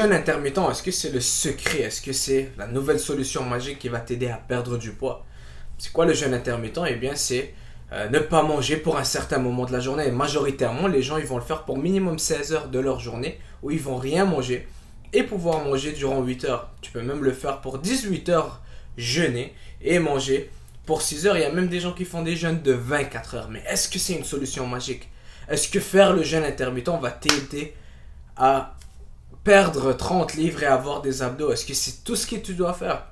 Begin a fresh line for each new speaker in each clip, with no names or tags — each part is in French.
Jeûne intermittent, est-ce que c'est le secret? Est-ce que c'est la nouvelle solution magique qui va t'aider à perdre du poids? C'est quoi le jeûne intermittent? Eh bien, c'est ne pas manger pour un certain moment de la journée. Et majoritairement, les gens ils vont le faire pour minimum 16 heures de leur journée où ils vont rien manger et pouvoir manger durant 8 heures. Tu peux même le faire pour 18 heures, jeûner et manger pour 6 heures. Il y a même des gens qui font des jeûnes de 24 heures. Mais est-ce que c'est une solution magique? Est-ce que faire le jeûne intermittent va t'aider à perdre 30 livres et avoir des abdos? Est-ce que c'est tout ce que tu dois faire?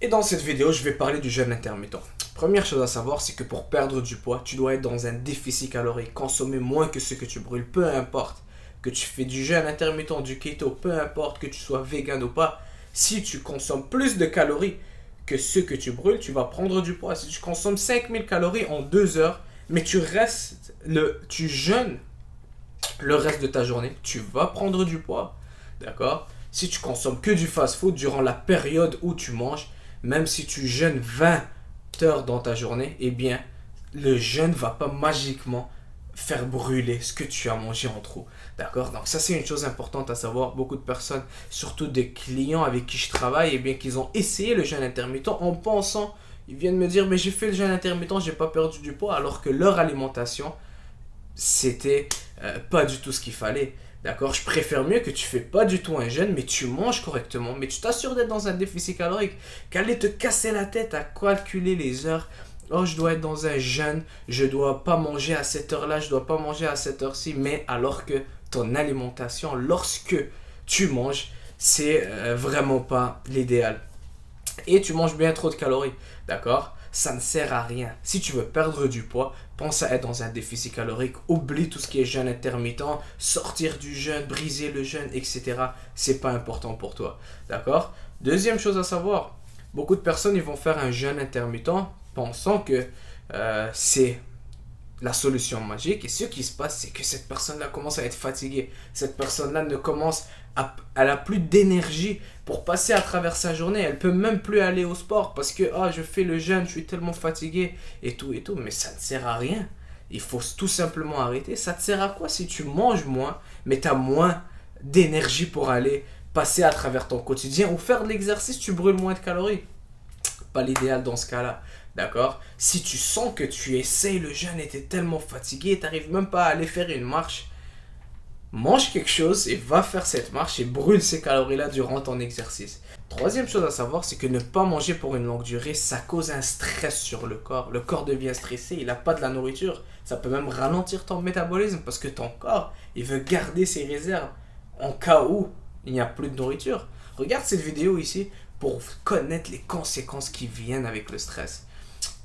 Et dans cette vidéo, je vais parler du jeûne intermittent. Première chose à savoir, c'est que pour perdre du poids, tu dois être dans un déficit calorique, consommer moins que ce que tu brûles, peu importe que tu fais du jeûne intermittent, du keto, peu importe que tu sois vegan ou pas. Si tu consommes plus de calories que ce que tu brûles, tu vas prendre du poids. Si tu consommes 5000 calories en 2 heures, mais tu jeûnes le reste de ta journée, tu vas prendre du poids. D'accord? Si tu consommes que du fast-food durant la période où tu manges, même si tu jeûnes 20 heures dans ta journée, eh bien, le jeûne ne va pas magiquement faire brûler ce que tu as mangé en trop. D'accord? Donc ça, c'est une chose importante à savoir. Beaucoup de personnes, surtout des clients avec qui je travaille, eh bien, qu'ils ont essayé le jeûne intermittent en pensant, ils viennent me dire, mais j'ai fait le jeûne intermittent, j'ai pas perdu du poids, alors que leur alimentation, c'était pas du tout ce qu'il fallait. D'accord? Je préfère mieux que tu fais pas du tout un jeûne, mais tu manges correctement, mais tu t'assures d'être dans un déficit calorique. Qu'aller te casser la tête à calculer les heures. Oh, je dois être dans un jeûne, je dois pas manger à cette heure-là, je dois pas manger à cette heure-ci, mais alors que ton alimentation, lorsque tu manges, c'est vraiment pas l'idéal. Et tu manges bien trop de calories, d'accord? Ça ne sert à rien. Si tu veux perdre du poids, pense à être dans un déficit calorique. Oublie tout ce qui est jeûne intermittent, sortir du jeûne, briser le jeûne, etc. C'est pas important pour toi, d'accord? Deuxième chose à savoir, beaucoup de personnes ils vont faire un jeûne intermittent pensant que c'est la solution magique. Et ce qui se passe, c'est que cette personne-là commence à être fatiguée. Cette personne-là ne commence elle a plus d'énergie pour passer à travers sa journée. Elle peut même plus aller au sport parce que je fais le jeûne, je suis tellement fatigué et tout et tout. Mais ça ne sert à rien. Il faut tout simplement arrêter. Ça te sert à quoi si tu manges moins, mais tu as moins d'énergie pour aller passer à travers ton quotidien ou faire de l'exercice, tu brûles moins de calories? Pas l'idéal dans ce cas-là. D'accord? Si tu sens que tu essayes le jeûne et tu es tellement fatigué, tu n'arrives même pas à aller faire une marche, mange quelque chose et va faire cette marche et brûle ces calories-là durant ton exercice. Troisième chose à savoir, c'est que ne pas manger pour une longue durée, ça cause un stress sur le corps. Le corps devient stressé, il n'a pas de la nourriture. Ça peut même ralentir ton métabolisme parce que ton corps, il veut garder ses réserves en cas où il n'y a plus de nourriture. Regarde cette vidéo ici pour connaître les conséquences qui viennent avec le stress.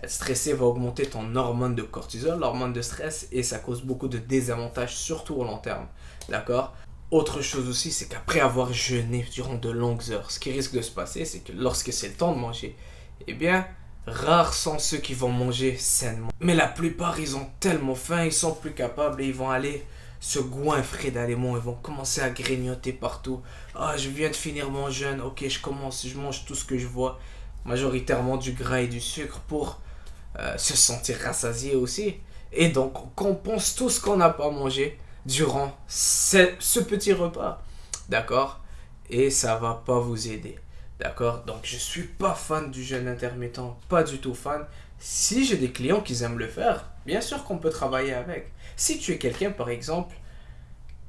Être stressé va augmenter ton hormone de cortisol, l'hormone de stress, et ça cause beaucoup de désavantages, surtout au long terme. D'accord? Autre chose aussi, c'est qu'après avoir jeûné durant de longues heures, ce qui risque de se passer, c'est que lorsque c'est le temps de manger, eh bien, rares sont ceux qui vont manger sainement. Mais la plupart, ils ont tellement faim, ils sont plus capables et ils vont aller se goinfrer d'aliments, ils vont commencer à grignoter partout. Je viens de finir mon jeûne, ok, je mange tout ce que je vois, majoritairement du gras et du sucre pour se sentir rassasié aussi. Et donc, on compense tout ce qu'on n'a pas mangé durant ce petit repas. D'accord? Et ça va pas vous aider. D'accord? Donc, je suis pas fan du jeûne intermittent. Pas du tout fan. Si j'ai des clients qui aiment le faire, bien sûr qu'on peut travailler avec. Si tu es quelqu'un, par exemple,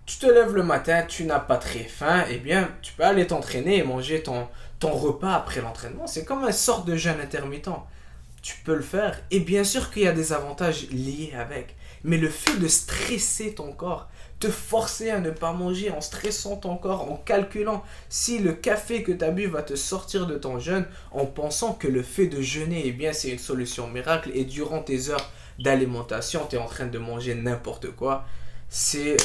tu te lèves le matin, tu n'as pas très faim, eh bien, tu peux aller t'entraîner et manger ton repas après l'entraînement. C'est comme une sorte de jeûne intermittent. Tu peux le faire. Et bien sûr qu'il y a des avantages liés avec. Mais le fait de stresser ton corps, te forcer à ne pas manger en stressant ton corps, en calculant si le café que tu as bu va te sortir de ton jeûne, en pensant que le fait de jeûner, eh bien, c'est une solution miracle. Et durant tes heures d'alimentation, tu es en train de manger n'importe quoi. C'est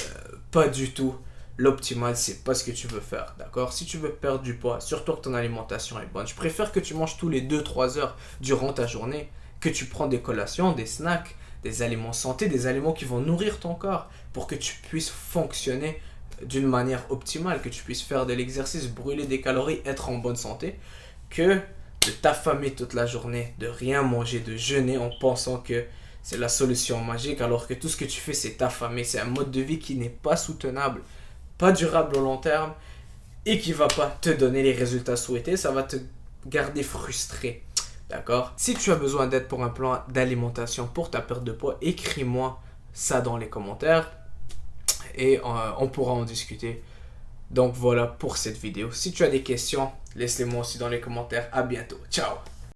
pas du tout l'optimal, c'est pas ce que tu veux faire, d'accord? Si tu veux perdre du poids, surtout que ton alimentation est bonne, je préfère que tu manges tous les 2-3 heures durant ta journée, que tu prends des collations, des snacks, des aliments santé, des aliments qui vont nourrir ton corps pour que tu puisses fonctionner d'une manière optimale, que tu puisses faire de l'exercice, brûler des calories, être en bonne santé, que de t'affamer toute la journée, de rien manger, de jeûner en pensant que c'est la solution magique, alors que tout ce que tu fais, c'est t'affamer. C'est un mode de vie qui n'est pas soutenable, pas durable au long terme et qui va pas te donner les résultats souhaités, ça va te garder frustré. D'accord? Si tu as besoin d'aide pour un plan d'alimentation pour ta perte de poids, écris-moi ça dans les commentaires et on pourra en discuter. Donc voilà pour cette vidéo. Si tu as des questions, laisse-les moi aussi dans les commentaires. À bientôt. Ciao!